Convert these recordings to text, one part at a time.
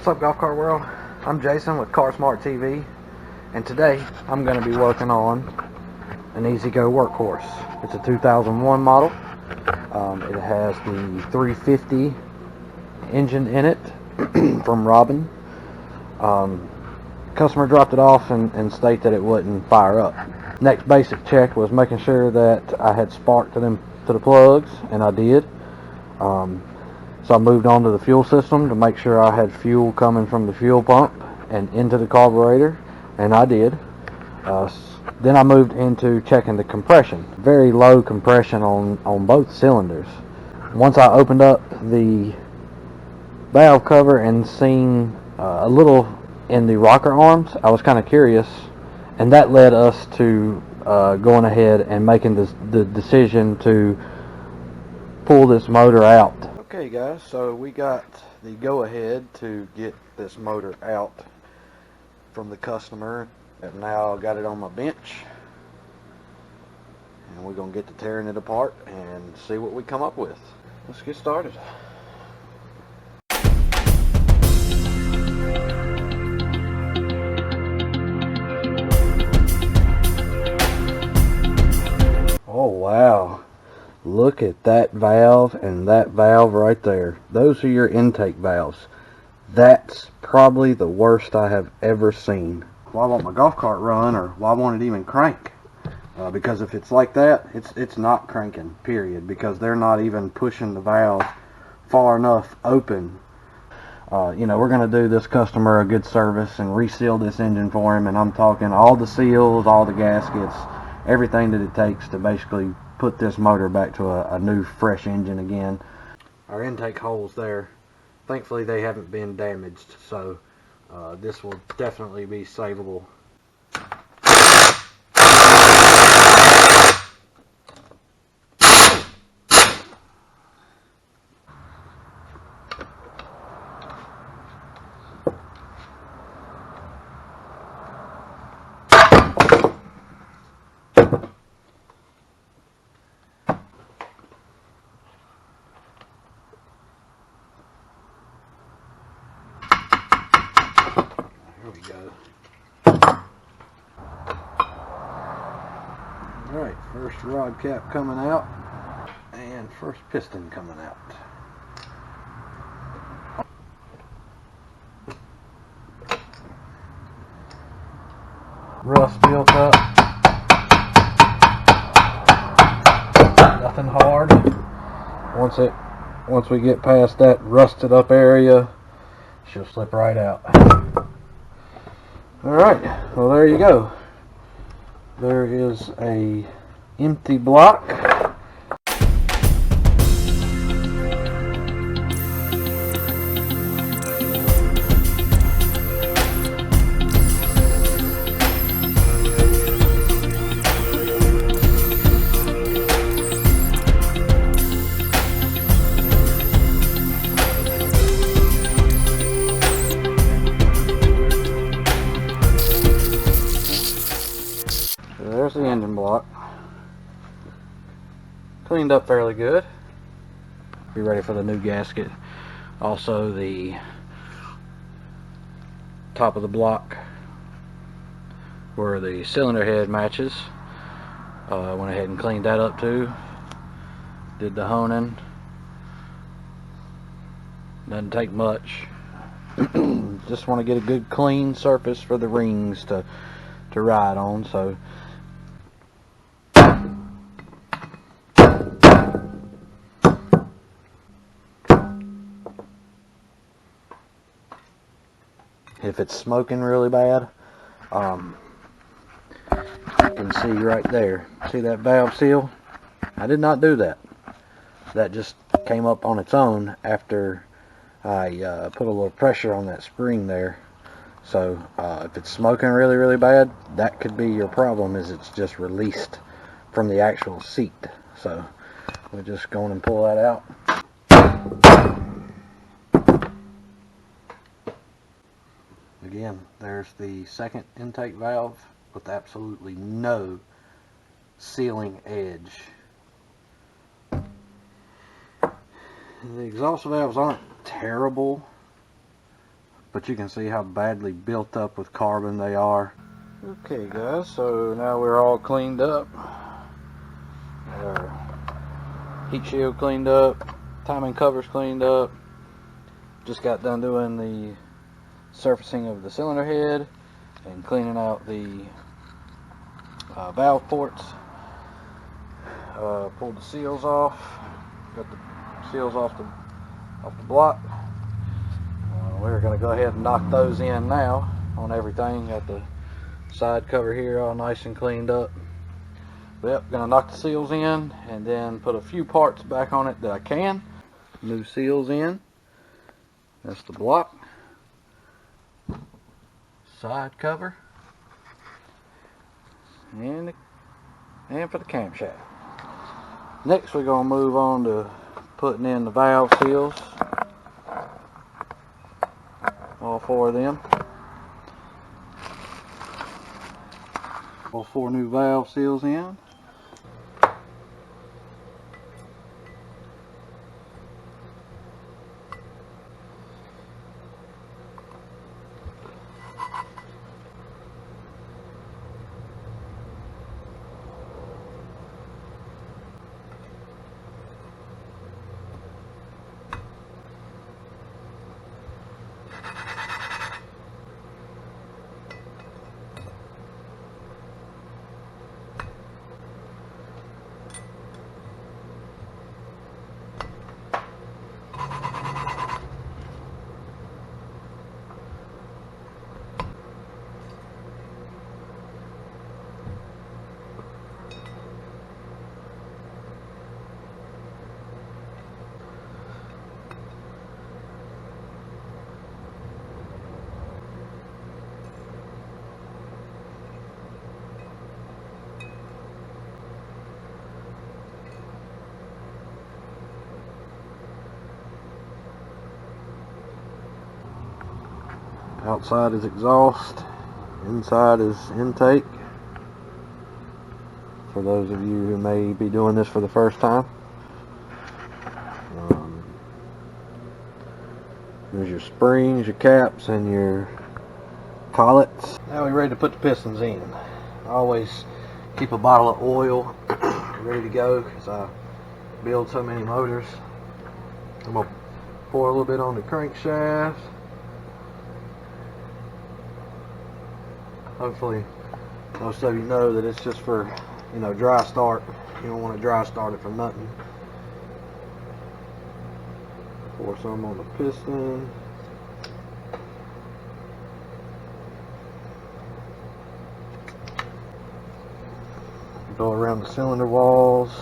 What's up, Golf Cart World? I'm Jason with Car Smart TV, and today I'm going to be working on an Ezgo Workhorse. It's a 2001 model. It has the 350 engine in it from Robin. Customer dropped it off and stated that it wouldn't fire up. Next basic check was making sure that I had spark to the plugs, and I did. So I moved on to the fuel system to make sure I had fuel coming from the fuel pump and into the carburetor, and I did. Then I moved into checking the compression. Very low compression on both cylinders. Once I opened up the valve cover and seen a little in the rocker arms, I was kind of curious, and that led us to going ahead and making the decision to pull this motor out. Okay guys, so we got the go-ahead to get this motor out from the customer. I've now got it on my bench, and we're going to get to tearing it apart and see what we come up with. Let's get started. Oh wow. Look at that valve and that valve right there. Those are your intake valves. That's probably the worst I have ever seen. Why won't my golf cart run, or why won't it even crank? Because if it's like that, it's not cranking, period, because they're not even pushing the valve far enough open. You know, we're going to do this customer a good service and reseal this engine for him, and I'm talking all the seals, all the gaskets, everything that it takes to basically put this motor back to a new fresh engine again. Our intake holes there, thankfully they haven't been damaged, so this will definitely be savable. There we go. Alright, first rod cap coming out, and first piston coming out. Rust built up. Nothing hard. Once we get past that rusted up area, she'll slip right out. Alright, well there you go. There is a empty block. There's the engine block. Cleaned up fairly good. Be ready for the new gasket. Also the top of the block where the cylinder head matches. Went ahead and cleaned that up too. Did the honing. Doesn't take much. Just want to get a good clean surface for the rings to ride on. So if it's smoking really bad, you can see right there. See that valve seal? I did not do that. That just came up on its own after I put a little pressure on that spring there. So if it's smoking really, really bad, that could be your problem, is it's just released from the actual seat. So we're just going and pull that out. Again, there's the second intake valve with absolutely no sealing edge. The exhaust valves aren't terrible, but you can see how badly built up with carbon they are. Okay guys, so now we're all cleaned up. Our heat shield cleaned up, timing covers cleaned up. Just got done doing the surfacing of the cylinder head and cleaning out the valve ports. Pulled the seals off, got the seals off the block. We're going to go ahead and knock those in now on everything. Got the side cover here all nice and cleaned up. Yep, going to knock the seals in and then put a few parts back on it that I can. New seals in. That's the block. Side cover. And for the camshaft. Next we're going to move on to putting in the valve seals. All 4 of them. All 4 new valve seals in. Outside is exhaust, inside is intake. For those of you who may be doing this for the first time. There's your springs, your caps, and your collets. Now we're ready to put the pistons in. I always keep a bottle of oil ready to go because I build so many motors. I'm going to pour a little bit on the crankshaft. Hopefully most of you know that it's just for, you know, dry start. You don't want to dry start it for nothing. Pour some on the piston. Go around the cylinder walls.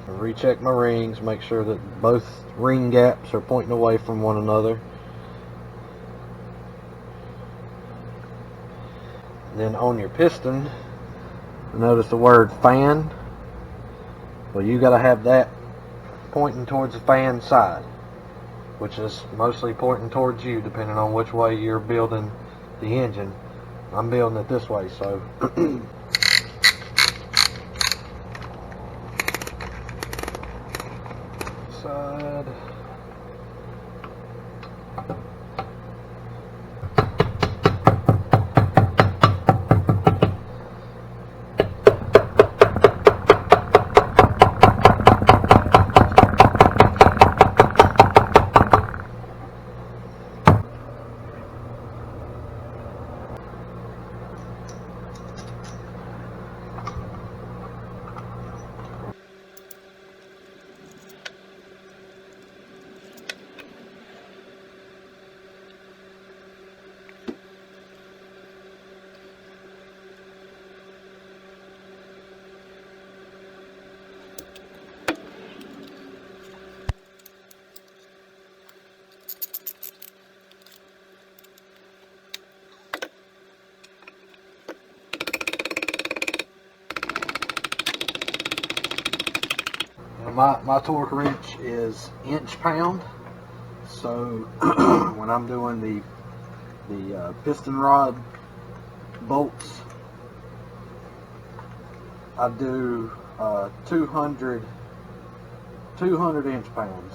Recheck my rings, make sure that both ring gaps are pointing away from one another. Then on your piston, notice the word fan. Well, you got to have that pointing towards the fan side, which is mostly pointing towards you, depending on which way you're building the engine. I'm building it this way, so side. My torque wrench is inch-pound, so when I'm doing the piston rod bolts, I do 200 inch-pounds.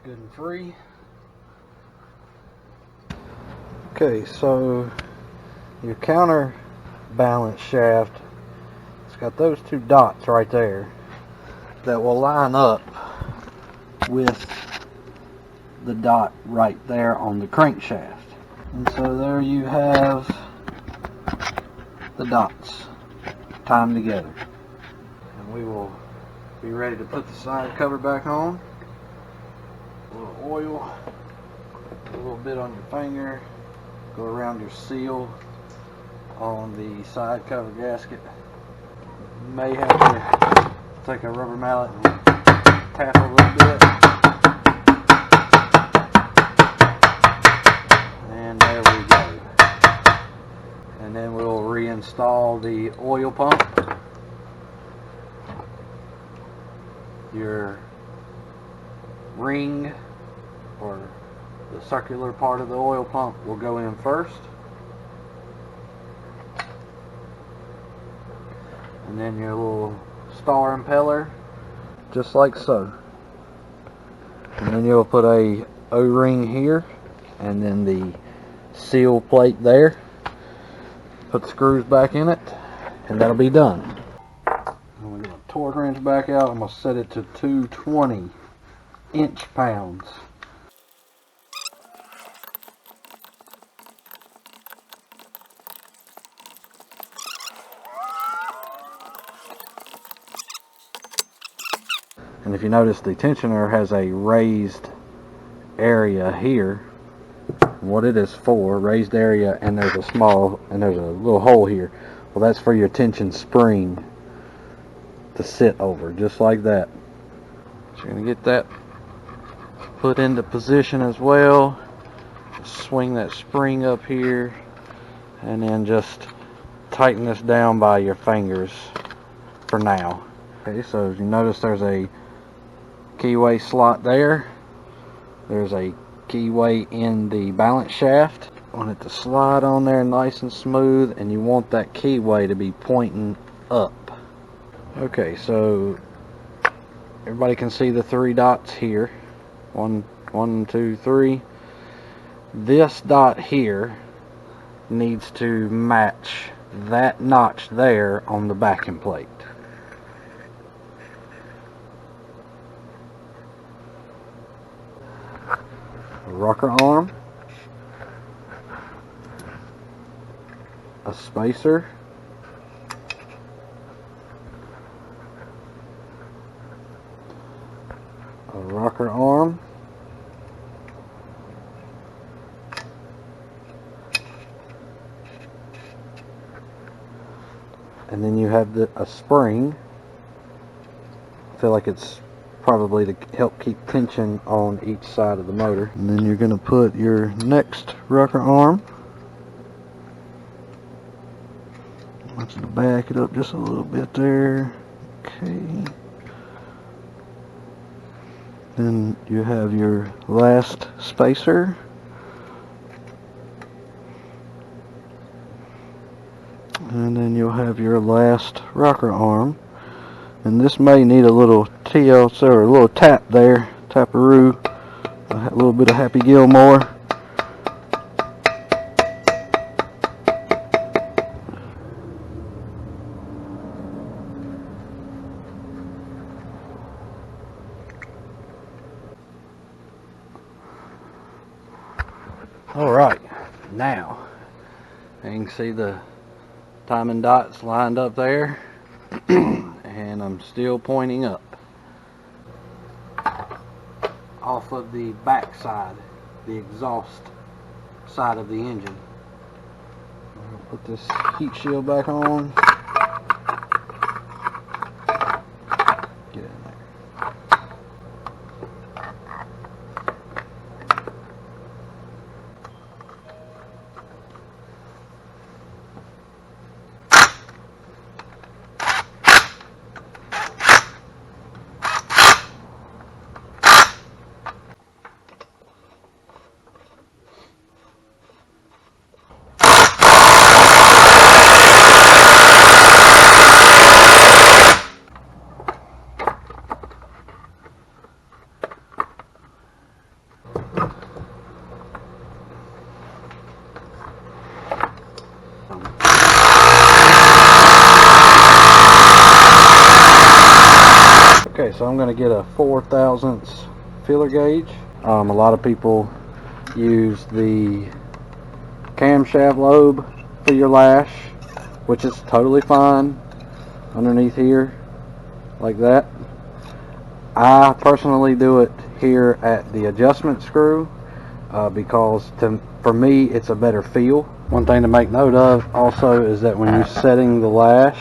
good and free. Okay, so your counterbalance shaft, it's got those two dots right there that will line up with the dot right there on the crankshaft. And so there you have the dots timed together. And we will be ready to put the side cover back on. A little oil, a little bit on your finger, go around your seal on the side cover gasket. You may have to take a rubber mallet and tap a little bit. And there we go. And then we'll reinstall the oil pump. Your ring, or the circular part of the oil pump, will go in first. And then your little star impeller, just like so. And then you'll put a O-ring here, and then the seal plate there. Put the screws back in it, and that'll be done. I'm going to get a torque wrench back out. I'm going to set it to 220 inch-pounds. And if you notice, the tensioner has a raised area here. What it is for, raised area, and there's a little hole here. Well, that's for your tension spring to sit over, just like that. So you're going to get that put into position as well. Swing that spring up here, and then just tighten this down by your fingers for now. Okay, so you notice there's a keyway slot there. There's a keyway in the balance shaft. I want it to slide on there nice and smooth, and you want that keyway to be pointing up. Okay, so everybody can see the three dots here. One, two, three. This dot here needs to match that notch there on the backing plate. A rocker arm, a spacer, a rocker arm, and then you have a spring. I feel like it's probably to help keep tension on each side of the motor. And then you're going to put your next rocker arm. Let's back it up just a little bit there. Okay. Then you have your last spacer. And then you'll have your last rocker arm. And this may need a little TLC, or a little tap there, taparoo, a little bit of Happy Gilmore. Alright, now you can see the timing dots lined up there. And I'm still pointing up. Off of the back side, the exhaust side of the engine. I'll put this heat shield back on. Get in there. Okay, so I'm going to get a 4/1000 feeler gauge. A lot of people use the camshaft lobe for your lash, which is totally fine underneath here like that. I personally do it here at the adjustment screw because for me it's a better feel. One thing to make note of also is that when you're setting the lash,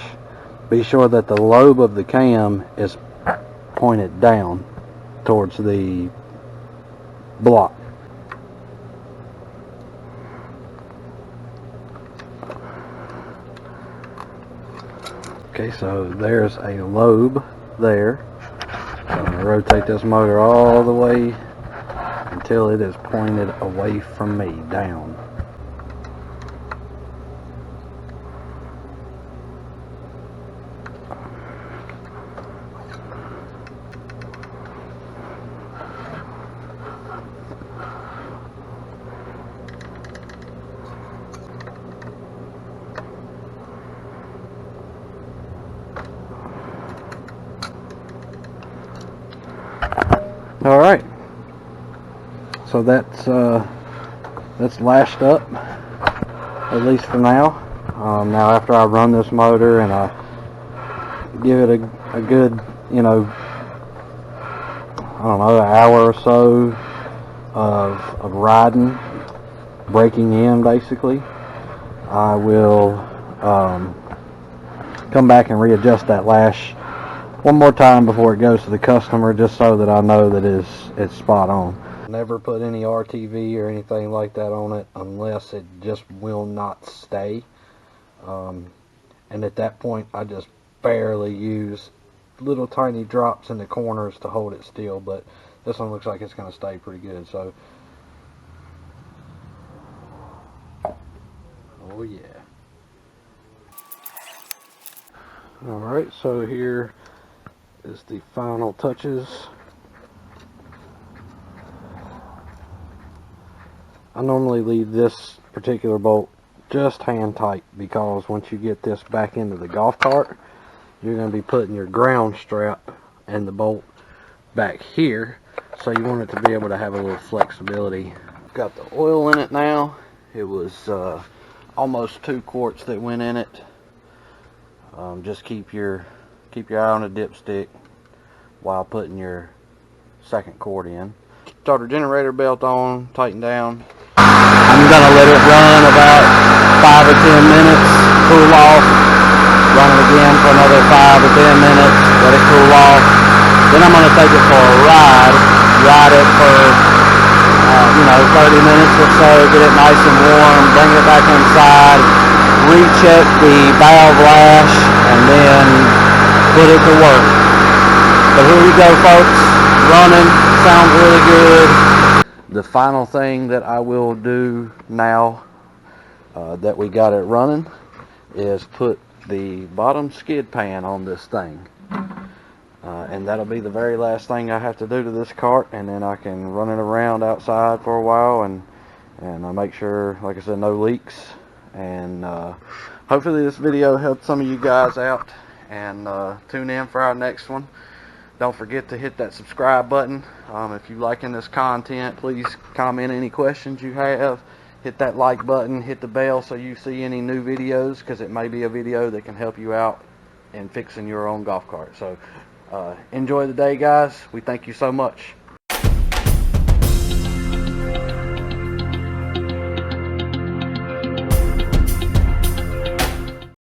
be sure that the lobe of the cam is pointed down towards the block. Okay, so there's a lobe there. So I'm going to rotate this motor all the way until it is pointed away from me, down. All right, so that's lashed up, at least for now. Now after I run this motor and I give it a good, you know, I don't know, an hour or so of riding, breaking in basically, I will come back and readjust that lash one more time before it goes to the customer, just so that I know that it's spot on. Never put any RTV or anything like that on it unless it just will not stay. And at that point I just barely use little tiny drops in the corners to hold it still, but this one looks like it's going to stay pretty good. So, oh yeah. Alright, so here is the final touches. I normally leave this particular bolt just hand tight because once you get this back into the golf cart, you're going to be putting your ground strap and the bolt back here, so you want it to be able to have a little flexibility. Got the oil in it now. It was almost 2 quarts that went in it. Just keep your eye on the dipstick while putting your second quart in. Starter generator belt on, tighten down. I'm gonna let it run about 5 or 10 minutes, cool off, run it again for another 5 or 10 minutes, let it cool off. Then I'm gonna take it for a ride it for 30 minutes or so, get it nice and warm, bring it back inside, recheck the valve lash, and then put it to work. But here we go, folks, running, sounds really good. The final thing that I will do now that we got it running is put the bottom skid pan on this thing. And that'll be the very last thing I have to do to this cart, and then I can run it around outside for a while and I make sure, like I said, no leaks. And hopefully this video helped some of you guys out, and tune in for our next one. Don't forget to hit that subscribe button. If you're liking this content, please comment any questions you have. Hit that like button, hit the bell so you see any new videos, because it may be a video that can help you out in fixing your own golf cart. So enjoy the day, guys. We thank you so much.